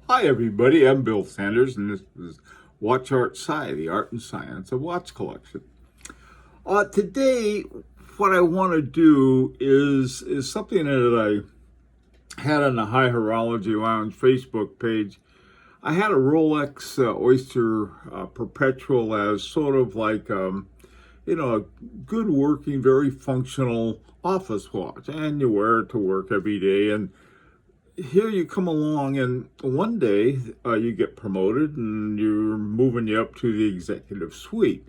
Hi, everybody. I'm Bill Sanders, and this is Watch Art Sci, the art and science of watch collection. Today, what I want to do is something that I had on the High Horology Lounge Facebook page. I had a Rolex Oyster Perpetual as sort of like a good working, very functional office watch, and you wear it to work every day. And here you come along, and one day you get promoted and you're moving you up to the executive suite.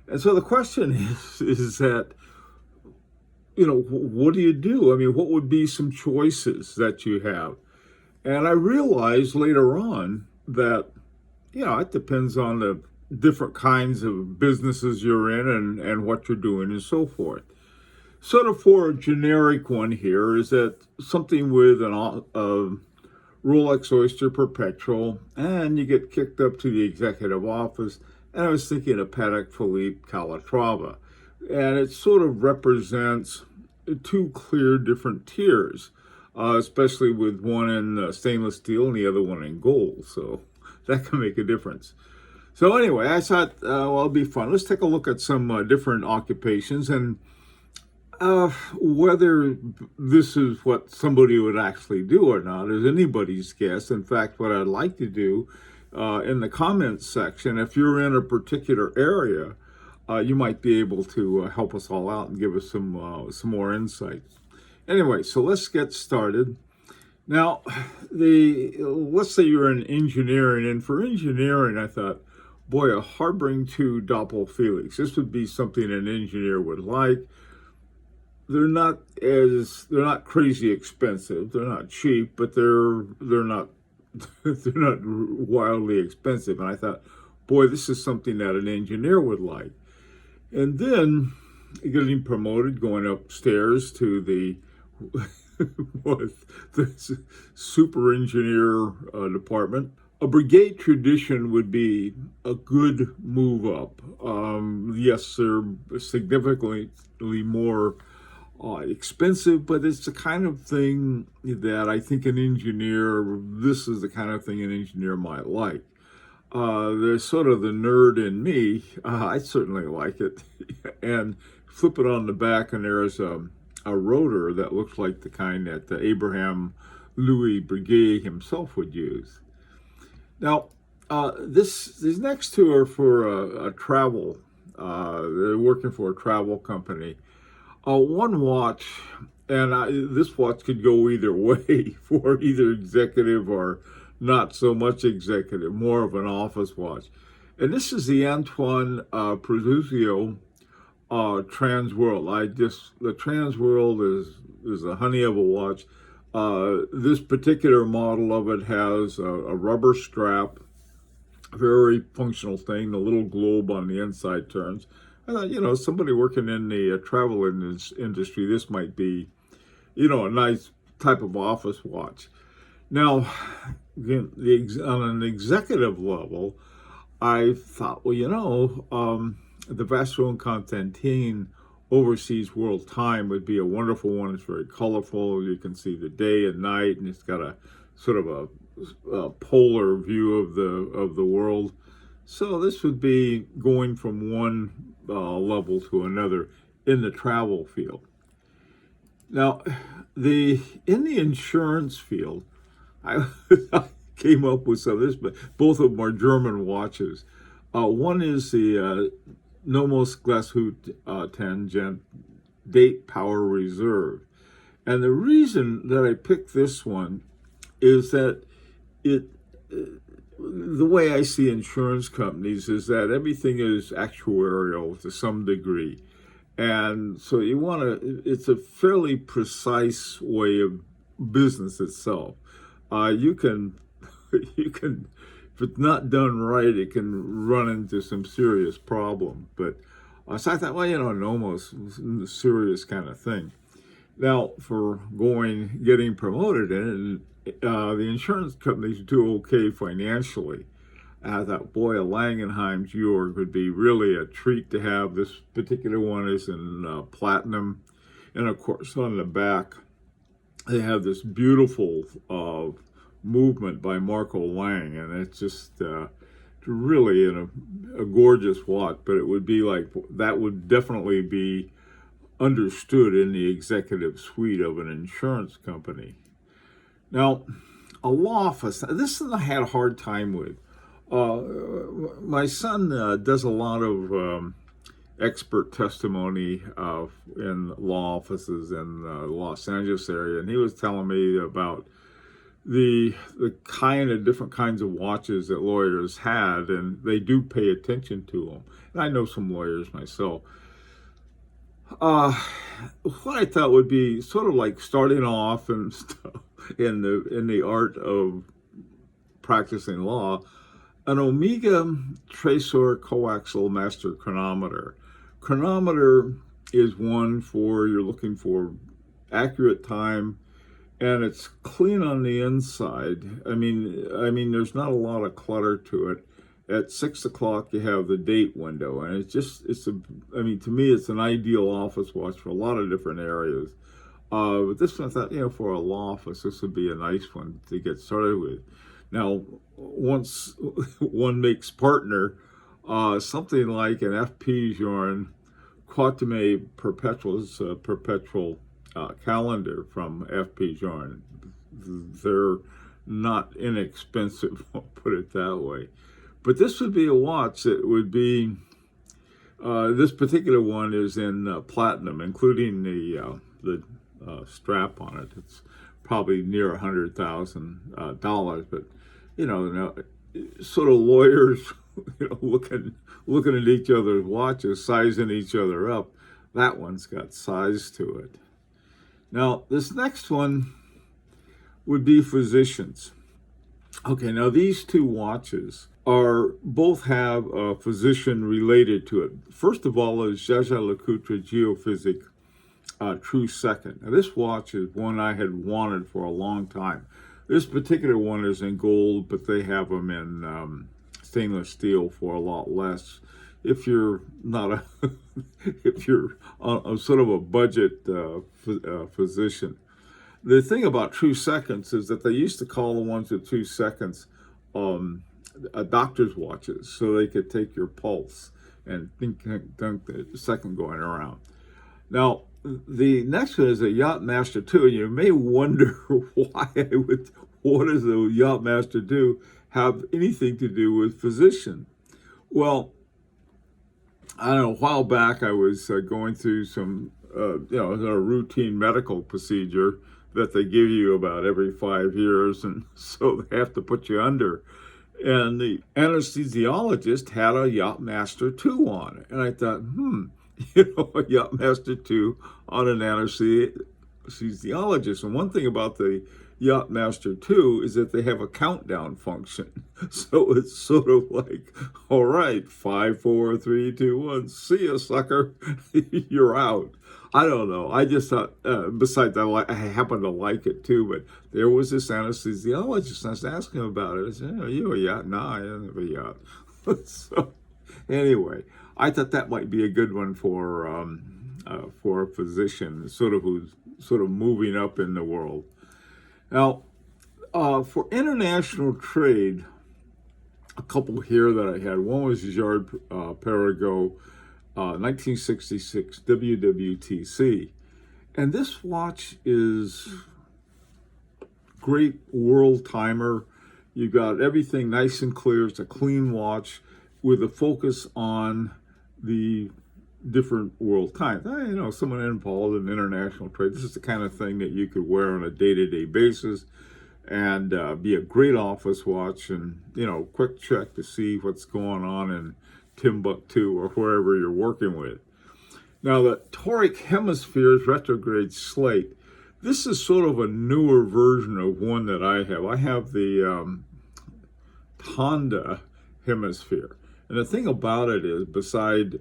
And so the question is that, what do you do? I mean, what would be some choices that you have? And I realized later on that, it depends on the different kinds of businesses you're in and what you're doing and so forth. Sort of for a generic one here is that something with a Rolex Oyster Perpetual, and you get kicked up to the executive office. And I was thinking of Patek, Philippe, Calatrava, and it sort of represents two clear different tiers, especially with one in stainless steel and the other one in gold. So that can make a difference. So anyway, I thought, it'll be fun. Let's take a look at some different occupations and whether this is what somebody would actually do or not is anybody's guess. In fact, what I'd like to do in the comments section, if you're in a particular area, you might be able to help us all out and give us some more insights. Anyway, so let's get started. Now, let's say you're in engineering, and for engineering, I thought, boy, a harboring to Doppelfelix. This would be something an engineer would like. They're not crazy expensive. They're not cheap, but they're not they're not wildly expensive. And I thought, boy, this is something that an engineer would like. And then getting promoted, going upstairs to the the super engineer department. A Breguet Tradition would be a good move up. Yes, they're significantly more expensive, but it's the kind of thing that I think this is the kind of thing an engineer might like. There's sort of the nerd in me. I certainly like it. And flip it on the back, and there's a rotor that looks like the kind that Abraham Louis Breguet himself would use. Now, these next two are for a travel. They're working for a travel company. One watch, and this watch could go either way for either executive or not so much executive, more of an office watch. And this is the Antoine Produzio Transworld. The Transworld is a honey of a watch. This particular model of it has a rubber strap, very functional thing. The little globe on the inside turns. I thought, somebody working in the travel industry, this might be, a nice type of office watch. Now, again, on an executive level, I thought, the Vacheron Constantin Overseas World Time would be a wonderful one. It's very colorful. You can see the day and night, and it's got a sort of a polar view of the world. So this would be going from one level to another in the travel field. Now, in the insurance field, I came up with some of this, but both of them are German watches. One is the Nomos Glashut Tangent Date Power Reserve. And the reason that I picked this one is that the way I see insurance companies is that everything is actuarial to some degree. And so it's a fairly precise way of business itself. You can, if it's not done right, it can run into some serious problem. But so I thought, Nomos is a serious kind of thing. Now, for getting promoted in it, the insurance companies do okay financially. And I thought, boy, a Langenheim Georg would be really a treat to have. This particular one is in platinum. And of course, on the back, they have this beautiful movement by Marco Lang, and it's just really a gorgeous watch. But it would be like that would definitely be understood in the executive suite of an insurance company. Now, a law office. This is I had a hard time with. My son does a lot of expert testimony in law offices in the Los Angeles area, and he was telling me about the kind of different kinds of watches that lawyers had, and they do pay attention to them. And I know some lawyers myself. What I thought would be sort of like starting off and stuff in the art of practicing law, an Omega Tracer coaxial master chronometer. Chronometer is one for you're looking for accurate time, and it's clean on the inside. I mean, there's not a lot of clutter to it. At 6 o'clock, you have the date window, and to me, it's an ideal office watch for a lot of different areas. But this one, I thought, for a law office, this would be a nice one to get started with. Now, once one makes partner, something like an FP Journe Quatime Perpetual, it's a perpetual calendar from FP Journe. They're not inexpensive, I'll put it that way. But this would be a watch that would be, this particular one is in platinum, including the strap on it. It's probably near $100,000, but sort of lawyers, looking at each other's watches, sizing each other up. That one's got size to it. Now, this next one would be physicians. Okay, now these two watches both have a physician related to it. First of all is Jaeger-LeCoultre Geophysique True Second. Now this watch is one I had wanted for a long time. This particular one is in gold, but they have them in stainless steel for a lot less. If you're not if you're on sort of a budget physician. The thing about True Seconds is that they used to call the ones with 2 seconds doctor's watches, so they could take your pulse and think the second going around. Now, the next one is a Yacht Master 2, and you may wonder what does the Yacht Master 2 have anything to do with physician? Well, I don't know, a while back I was going through some, a routine medical procedure that they give you about every 5 years, and so they have to put you under. And the anesthesiologist had a Yacht Master 2 on it. And I thought, a Yacht Master 2 on an anesthesiologist. And one thing about the Yacht Master 2 is that they have a countdown function. So it's sort of like, all right, 5, 4, 3, 2, 1, see ya, sucker, you're out. I don't know. I just thought, besides I happen to like it too, but there was this anesthesiologist, and I was asking him about it. I said, are you a yacht? No, I don't have a yacht. So anyway, I thought that might be a good one for a physician, who's sort of moving up in the world. Now, for international trade, a couple here that I had. One was Jard Perregaux, 1966 WWTC. And this watch is great world timer. You've got everything nice and clear. It's a clean watch with a focus on the different world times. Someone involved in international trade, this is the kind of thing that you could wear on a day-to-day basis and be a great office watch, and, quick check to see what's going on in Timbuktu or wherever you're working with. Now, the Toric Hemispheres retrograde slate, this is sort of a newer version of one that I have. I have the Honda Hemisphere. And the thing about it is, beside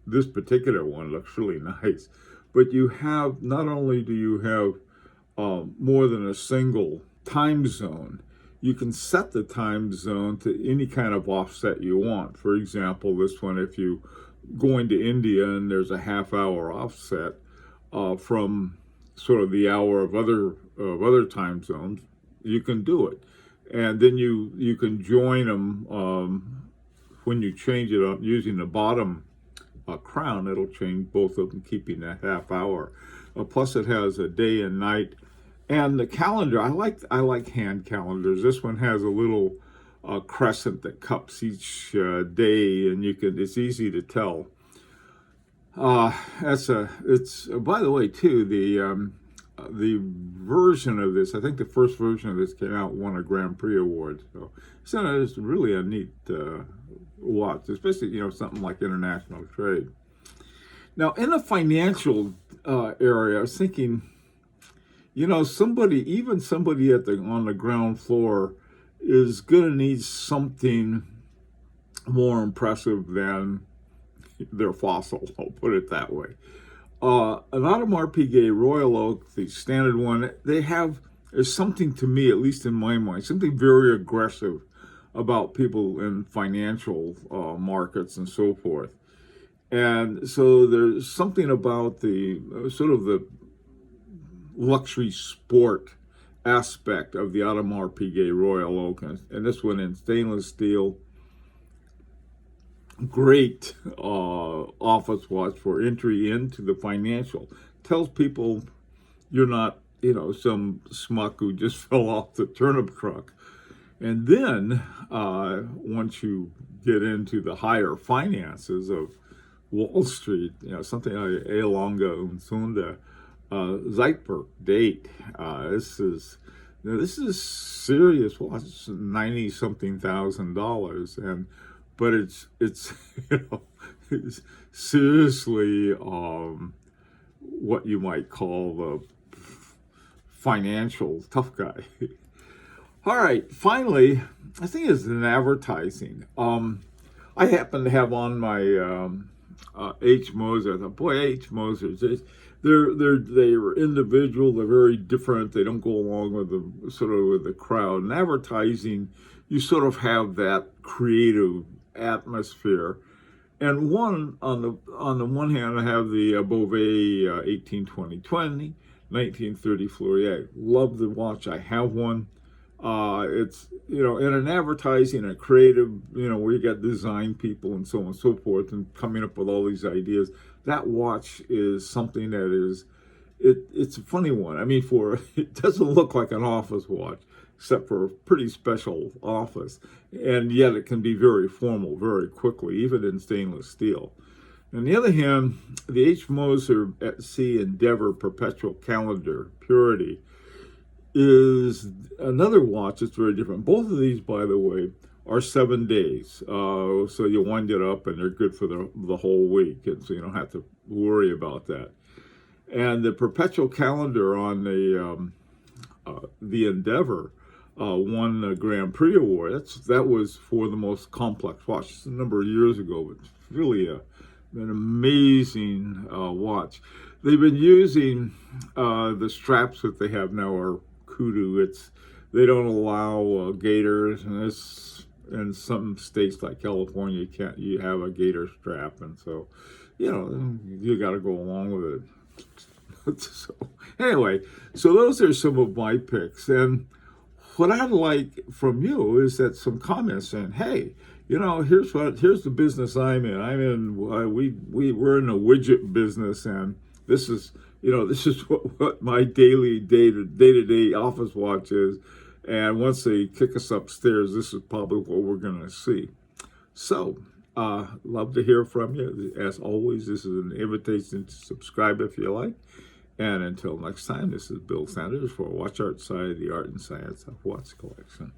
this particular one, looks really nice, but you have, not only do you have more than a single time zone, you can set the time zone to any kind of offset you want. For example, this one, if you going to India and there's a half-hour offset from sort of the hour of other time zones, you can do it. And then you can join them when you change it up using the bottom crown. It'll change both of them, keeping that half hour. Plus, it has a day and night, and the calendar. I like hand calendars. This one has a little crescent that cups each day, and it's easy to tell. It's by the way too, the version of this, I think the first version of this came out, won a Grand Prix award. So it's really a neat watch, especially something like international trade. Now, in the financial area, I was thinking, somebody on the ground floor is going to need something more impressive than their fossil. I'll put it that way. An Audemars Piguet Royal Oak, the standard one, there's something, to me, at least in my mind, something very aggressive about people in financial markets and so forth. And so there's something about the sort of the luxury sport aspect of the Audemars Piguet Royal Oak, and this one in stainless steel. Great office watch for entry into the financial. Tells people you're not, some schmuck who just fell off the turnip truck. And then once you get into the higher finances of Wall Street, something like A. Longa und Sunda, Zeitberg date. This is serious watch. It's $90-something thousand, but it's it's seriously what you might call the financial tough guy. All right, finally, I think it's in advertising. I happen to have on my H. Moser. I thought, boy, H. Moser, they're individual. They're very different. They don't go along with the crowd. In advertising, you sort of have that creative atmosphere. And on the one hand, I have the Beauvais 1820-20, 1930 Fleurier. Love the watch. I have one. It's, in an advertising, a creative, where you got design people and so on and so forth and coming up with all these ideas. That watch is something that is, it's a funny one. I mean, it doesn't look like an office watch, except for a pretty special office. And yet it can be very formal very quickly, even in stainless steel. On the other hand, the H. Moser at Sea Endeavour Perpetual Calendar Purity is another watch that's very different. Both of these, by the way, are 7 days. So you wind it up and they're good for the whole week. And so you don't have to worry about that. And the Perpetual Calendar on the Endeavour won the Grand Prix award. That was for the most complex watch. It's a number of years ago, but it's really an amazing watch. They've been using the straps that they have now are kudu. They don't allow gaiters, and in some states like California, you have a gaiter strap, and so you got to go along with it. So anyway, so those are some of my picks, and what I'd like from you is that some comments saying, hey, here's the business I'm in. We're in a widget business, and this is what my day-to-day office watch is. And once they kick us upstairs, this is probably what we're going to see. So, love to hear from you. As always, this is an invitation to subscribe if you like. And until next time, this is Bill Sanders for Watch Art Side, the Art and Science of Watch Collection.